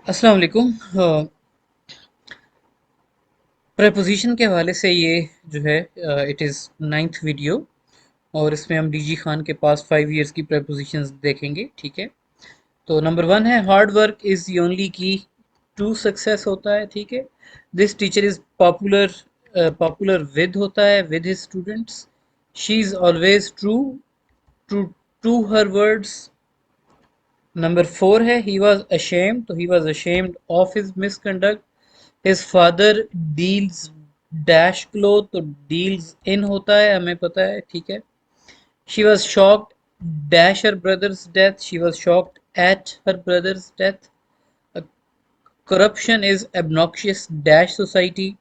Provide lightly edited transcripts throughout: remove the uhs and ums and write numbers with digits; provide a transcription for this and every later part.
अस्सलाम वालेकुम। प्रेपोजिशन के हवाले से ये जो है इट इज़ नाइन्थ वीडियो और इसमें हम डीजी खान के पास 5 इयर्स की प्रेपोजिशंस देखेंगे। ठीक है, तो नंबर वन है hard work is the only key to success होता है। ठीक है, this teacher is popular with होता है with his students. She is always true true to her words. Number four है ही वॉज अशेम्ड, तो he was ashamed of his misconduct. His father deals dash cloth, तो deals in होता है, हमें पता है। ठीक है, she was shocked dash her brothers death, she was shocked at her brothers death. Corruption is obnoxious dash society,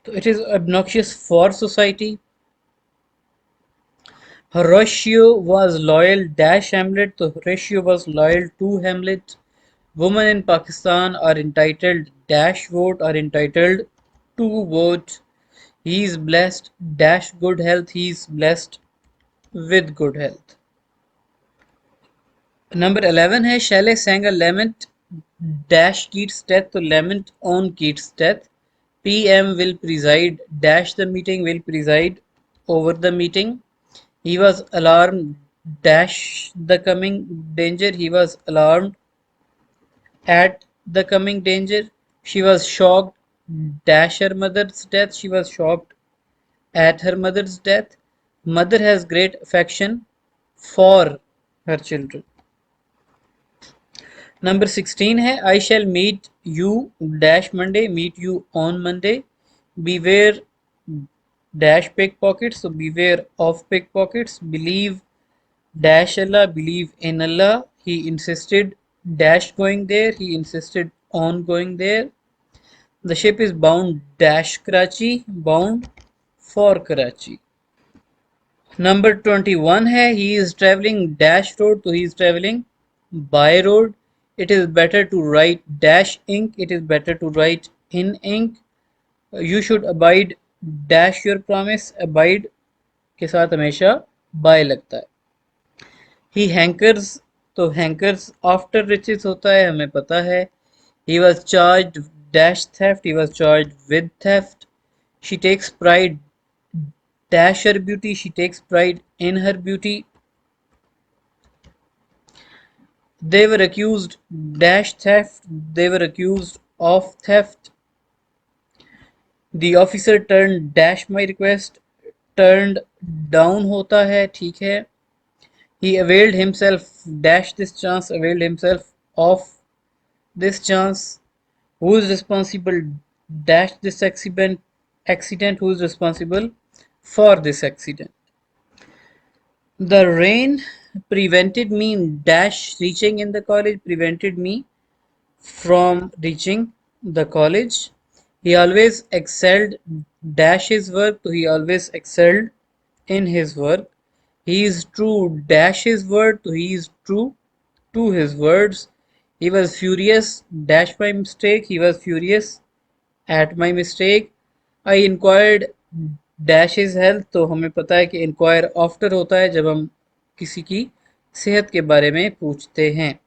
तो it is obnoxious for society. Horatio was loyal dash Hamlet, so Horatio was loyal to Hamlet. Women in Pakistan are entitled dash vote, are entitled to vote. He is blessed dash good health, he is blessed with good health. Number 11 है Shelley sang a lament dash Keats' death, तो lament on Keats' death. PM will preside dash the meeting, will preside over the meeting. He was alarmed dash the coming danger, he was alarmed at the coming danger. She was shocked dash her mother's death, she was shocked at her mother's death. Mother has great affection for her children. Number 16 है I shall meet you dash Monday, meet you on Monday. Beware dash pickpockets, so beware of pickpockets. Believe dash Allah, believe in Allah. He insisted dash going there, he insisted on going there. The ship is bound dash Karachi, bound for Karachi. Number 21 है he is traveling dash road, तो he is traveling by road. It is better to write dash ink, it is better to write in ink. You should abide dash your promise, abide के साथ हमेशा by लगता है. He hankers, तो hankers after riches होता है, हमें पता है. He was charged dash theft, he was charged with theft. She takes pride dash her beauty, she takes pride in her beauty. They were accused dash theft, they were accused of theft. The officer turned dash my request, turned down होता है, ठीक है. He availed himself dash this chance, availed himself of this chance. Who is responsible dash this accident, who is responsible for this accident. The rain prevented me dash reaching in the college, prevented me from reaching the college. He always excelled dash his work, so he always excelled in his work. He is true dash his word, so he is true to his words. He was furious dash my mistake, he was furious at my mistake. I inquired dash his health, तो हमें पता है कि inquire after होता है जब हम किसी की सेहत के बारे में पूछते हैं.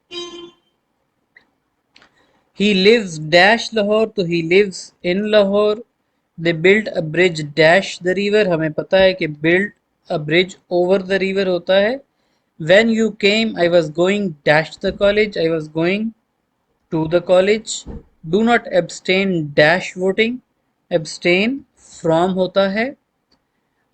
He lives dash Lahore, तो he lives in Lahore. They built a bridge dash the river, हमें पता है कि build a bridge over the river होता है. When you came, I was going dash the college, I was going to the college. Do not abstain dash voting, abstain from होता है.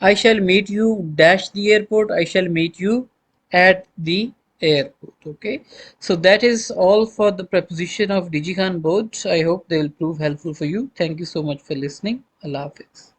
I shall meet you dash the airport, I shall meet you at the airport. Okay, so that is all for the preposition of DigiKhan board. I hope they will prove helpful for you. Thank you so much for listening. Allah Hafiz.